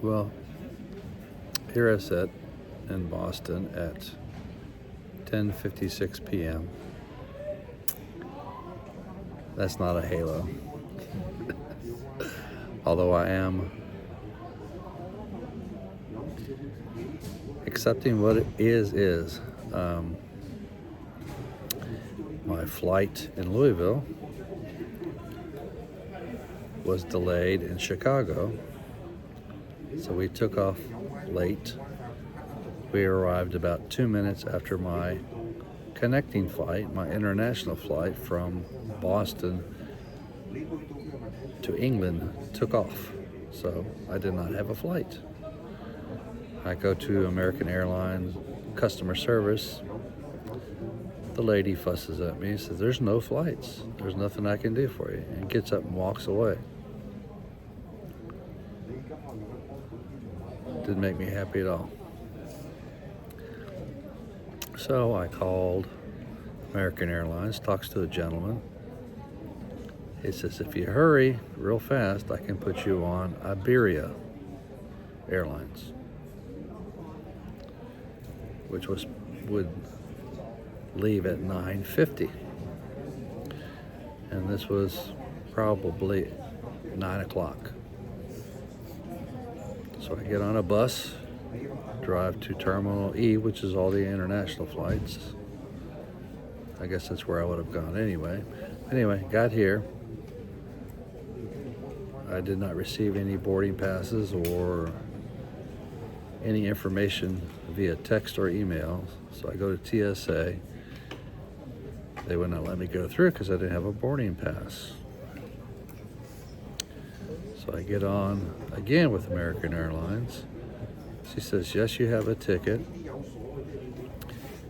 Well, here I sit in Boston at 10:56 p.m. That's not a halo. Although I am accepting what it is. My flight in Louisville was delayed in Chicago, so we took off late. We arrived about 2 minutes after my connecting flight, my international flight from Boston to England took off. So I did not have a flight. I go to American Airlines customer service. The lady fusses at me and says, "There's no flights. There's nothing I can do for you," and gets up and walks away. Didn't make me happy at all. So I called American Airlines, talks to a gentleman. He says, "If you hurry real fast, I can put you on Iberia Airlines," which would leave at 9:50. And this was probably 9 o'clock. So I get on a bus, drive to Terminal E, which is all the international flights. I guess that's where I would have gone anyway. Anyway, got here. I did not receive any boarding passes or any information via text or email. So I go to TSA. They would not let me go through because I didn't have a boarding pass. So I get on again with American Airlines. She says, "Yes, you have a ticket."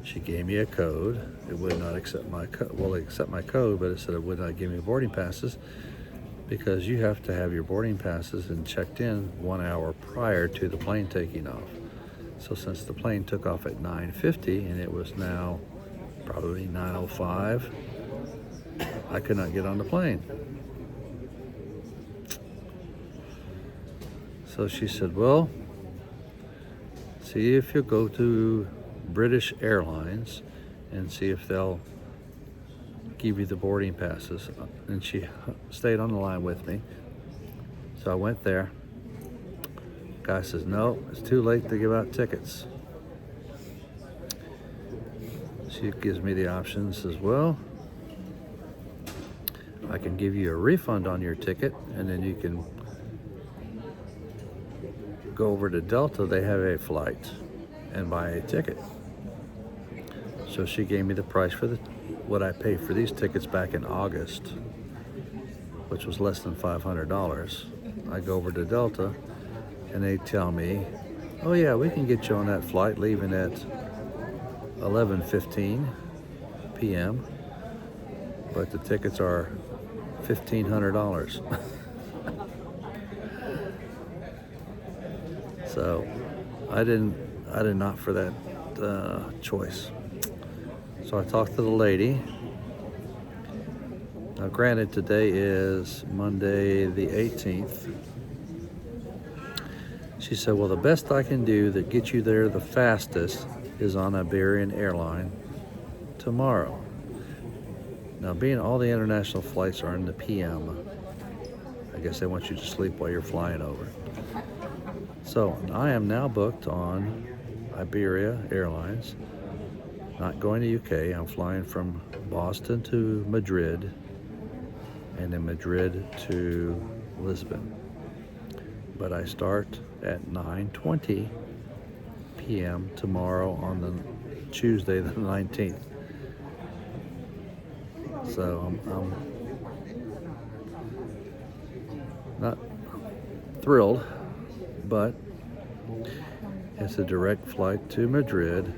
She gave me a code. It would not accept my code. Well, it accept my code, but it said it would not give me boarding passes because you have to have your boarding passes and checked in 1 hour prior to the plane taking off. So since the plane took off at 9:50 and it was now probably 9:05, I could not get on the plane. So she said, "Well, see if you go to British Airlines and see if they'll give you the boarding passes." And she stayed on the line with me. So I went there. Guy says, "No, it's too late to give out tickets." She gives me the option, says, "Well, I can give you a refund on your ticket, and then you can go over to Delta. They have a flight and buy a ticket." So she gave me the price for what I paid for these tickets back in August, which was less than $500. I go over to Delta, and they tell me, "Oh yeah, we can get you on that flight leaving at 11:15 p.m., but the tickets are $1,500. So I did not for that choice. So I talked to the lady. Now granted, today is Monday the 18th. She said, "Well, the best I can do that gets you there the fastest is on Iberian Airline tomorrow." Now, being all the international flights are in the PM, I guess they want you to sleep while you're flying over. So I am now booked on Iberia Airlines, not going to UK. I'm flying from Boston to Madrid, and then Madrid to Lisbon. But I start at 9:20 p.m. tomorrow on the Tuesday the 19th. So I'm not thrilled, but it's a direct flight to Madrid.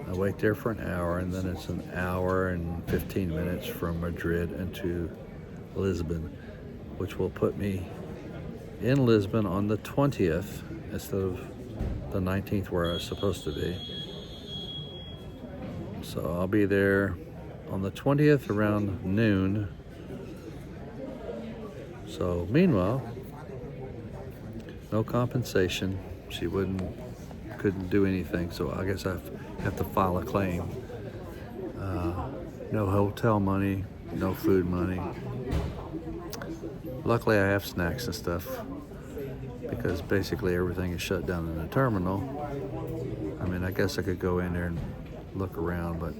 I wait there for an hour, and then it's an hour and 15 minutes from Madrid into Lisbon, which will put me in Lisbon on the 20th instead of the 19th where I was supposed to be. So I'll be there on the 20th around noon. So meanwhile, no compensation. She couldn't do anything, so I guess I have to file a claim. No hotel money, no food money. Luckily, I have snacks and stuff because basically everything is shut down in the terminal. I mean, I guess I could go in there and look around, but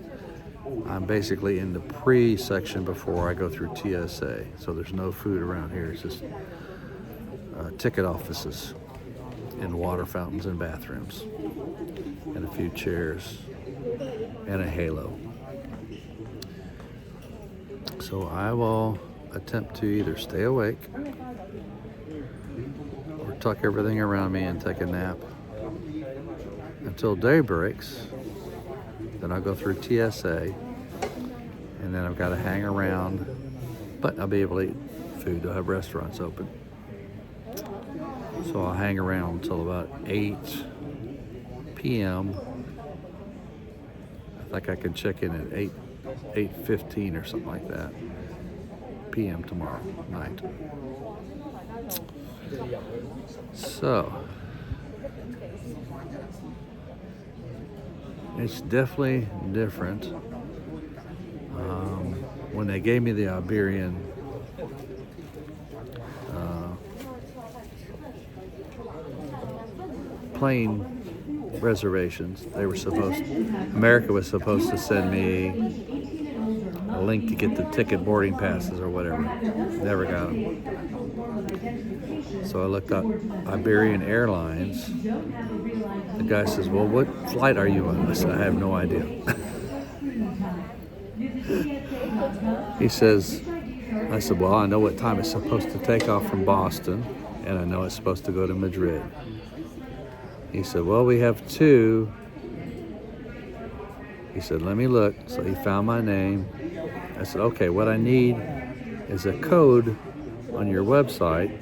I'm basically in the pre-section before I go through TSA. So there's no food around here. It's just ticket offices and water fountains and bathrooms and a few chairs and a halo. So I will attempt to either stay awake or tuck everything around me and take a nap until day breaks. Then I'll go through TSA, and then I've got to hang around, but I'll be able to eat food. They'll have restaurants open. So I'll hang around until about 8 p.m. I think I can check in at 8:15 or something like that p.m. tomorrow night. So it's definitely different. When they gave me the Iberian plane reservations, America was supposed to send me a link to get the ticket boarding passes or whatever. Never got them. So I looked up Iberian Airlines. The guy says, well, what flight are you on? I said, I have no idea. He says, I said, well, I know what time it's supposed to take off from Boston, and I know it's supposed to go to Madrid. He said, well, we have two. He said, let me look. So he found my name. I said, okay, what I need is a code on your website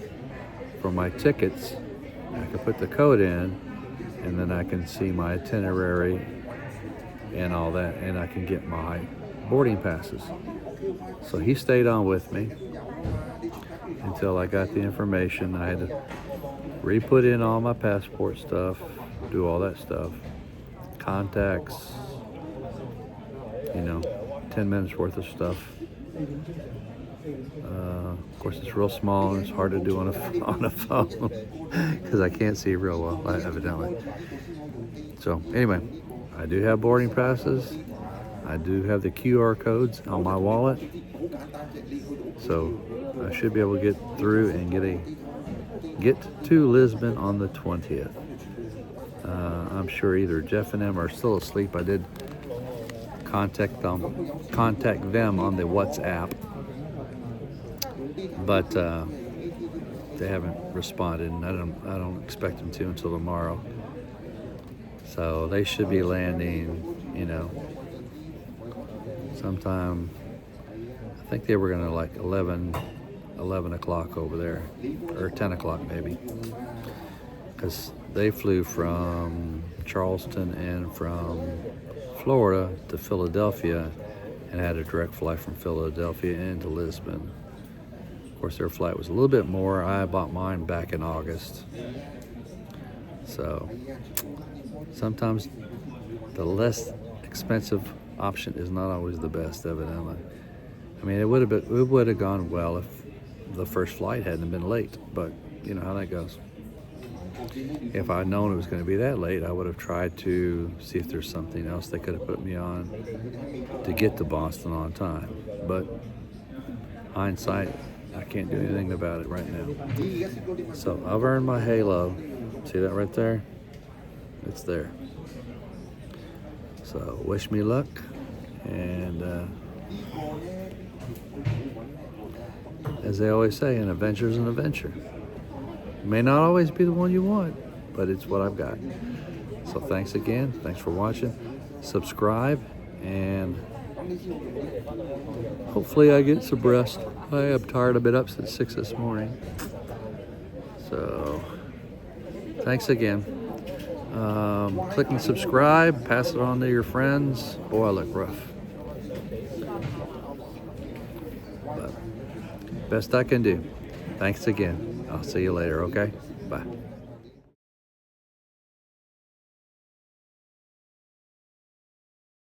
for my tickets. I can put the code in, and then I can see my itinerary and all that, and I can get my boarding passes. So he stayed on with me until I got the information. I had to re-put in all my passport stuff, do all that stuff, contacts, 10 minutes worth of stuff. Of course, it's real small and it's hard to do on a phone because I can't see real well, evidently. So anyway, I do have boarding passes. I do have the QR codes on my wallet. So I should be able to get through and get to Lisbon on the 20th. I'm sure either Jeff and them are still asleep. I did contact them on the WhatsApp, but they haven't responded, and I don't expect them to until tomorrow. So they should be landing, sometime. I think they were gonna like 11 o'clock over there, or 10 o'clock maybe, because they flew from Charleston and from Florida to Philadelphia and had a direct flight from Philadelphia into Lisbon. Of course, their flight was a little bit more. I bought mine back in August. So sometimes the less expensive option is not always the best, evidently. I mean, it would have gone well if the first flight hadn't been late, but you know how that goes. If I'd known it was going to be that late, I would have tried to see if there's something else they could have put me on to get to Boston on time. But hindsight, I can't do anything about it right now. So I've earned my halo. See that right there? It's there. So wish me luck, and as they always say, an adventure is an adventure. It may not always be the one you want, but it's what I've got. So thanks again. Thanks for watching. Subscribe, and hopefully I get some rest. I am tired. I've been up since 6 this morning. So thanks again. Click and subscribe. Pass it on to your friends. Boy, I look rough. But best I can do. Thanks again. I'll see you later, okay? Bye.